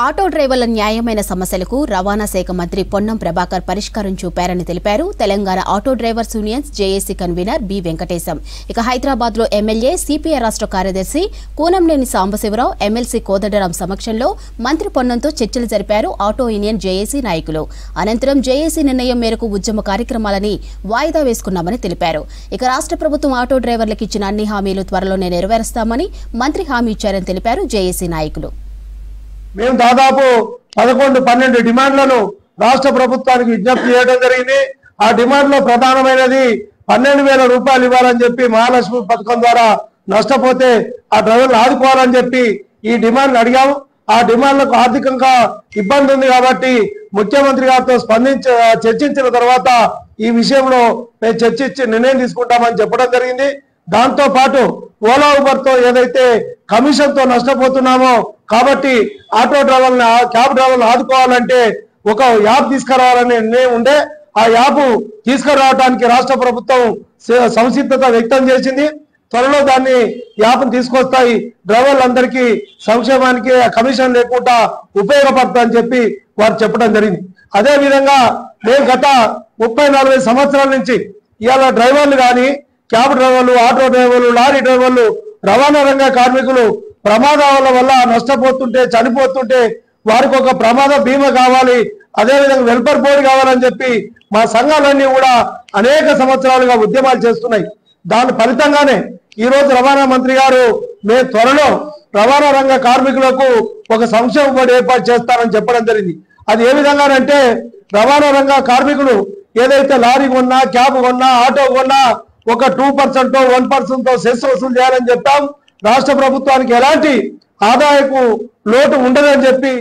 Auto డ్రైవర్ల న్యాయమైన సమస్యలకు రవాణా శాఖ మంత్రి పొన్నం ప్రభాకర్ పరిష్కారం చూపారని తెలిపారు. Telangana auto drivers unions JAC convener B Venkatesham. ఇక హైదరాబాద్ లో ఎమ్మెల్యే సిపిఐ రాష్ట్ర కార్యదర్శి కూనంనేని సాంబశివరావు, ఎమ్మెల్సీ కోదండరాం సమక్షంలో మంత్రి పొన్నంతో చర్చలు జరిపారు ఆటో యూనియన్ జేఏసీ నాయకులు. అనంతరం జేఏసీ నిర్ణయం మేరకు ఉద్యమ కార్యక్రమాలని వాయిదా వేసుకున్నామని తెలిపారు. ఇక రాష్ట్ర ప్రభుత్వం ఆటో డ్రైవర్లకు ఇచ్చిన అన్ని హామీలు త్వరలోనే నెరవేరుస్తామని మంత్రి హామీ ఇచ్చారని తెలిపారు జేఏసీ నాయకులు. మేము దాదాపు 11-12 డిమాండ్లను రాష్ట్ర ప్రభుత్వానికి విజ్ఞప్తి చేయడం జరిగింది. ఆ డిమాండ్లో ప్రధానమైనది 12,000 రూపాయలు ఇవ్వాలని చెప్పి, మహాలక్ష్మి పథకం ద్వారా నష్టపోతే ఆ డ్రైవర్లు ఆదుకోవాలని చెప్పి ఈ డిమాండ్లు అడిగాము. ఆ డిమాండ్లకు ఆర్థికంగా ఇబ్బంది ఉంది కాబట్టి ముఖ్యమంత్రి గారితో చర్చించిన తర్వాత ఈ విషయంలో మేము చర్చించి నిర్ణయం తీసుకుంటామని చెప్పడం జరిగింది. దాంతో పాటు ఓలా ఊబర్ తో ఏదైతే కమిషన్ తో నష్టపోతున్నామో కాబట్టి ఆటో డ్రైవర్లను, క్యాబ్ డ్రైవర్లను ఆదుకోవాలంటే ఒక యాప్ తీసుకురావాలనే నిర్ణయం ఉండే. ఆ యాప్ తీసుకురావడానికి రాష్ట్ర ప్రభుత్వం సంసిద్ధత వ్యక్తం చేసింది. త్వరలో దాన్ని యాప్ను తీసుకొస్తాయి, డ్రైవర్లందరికీ సంక్షేమానికి కమిషన్ లేకుండా ఉపయోగపడుతుందని చెప్పి వారు చెప్పడం జరిగింది. అదే విధంగా మేము గత 30-40 సంవత్సరాల నుంచి ఇవాళ డ్రైవర్లు కానీ, క్యాబ్ డ్రైవర్లు, ఆటో డ్రైవర్లు, లారీ డ్రైవర్లు, రవాణా రంగ కార్మికులు ప్రమాదాల వల్ల నష్టపోతుంటే, చనిపోతుంటే వారికి ఒక ప్రమాద బీమా కావాలి, అదేవిధంగా వెల్ఫేర్ బోర్డు కావాలని చెప్పి మా సంఘాలన్నీ కూడా అనేక సంవత్సరాలుగా ఉద్యమాలు చేస్తున్నాయి. దాని ఫలితంగానే ఈ రోజు రవాణా మంత్రి గారు మేము త్వరలో రవాణా రంగ కార్మికులకు ఒక సంక్షేమ బోర్డు ఏర్పాటు చేస్తారని చెప్పడం జరిగింది. అది ఏ విధంగానంటే రవాణా రంగ కార్మికులు ఏదైతే లారీ కొన్నా, క్యాబ్ కొన్నా, ఆటో కొన్నా ఒక 2% 1% సెస్ వసూలు చేయాలని చెప్పాం. రాష్ట్ర ప్రభుత్వానికి ఎలాంటి ఆదాయపు లోటు ఉండదని చెప్పి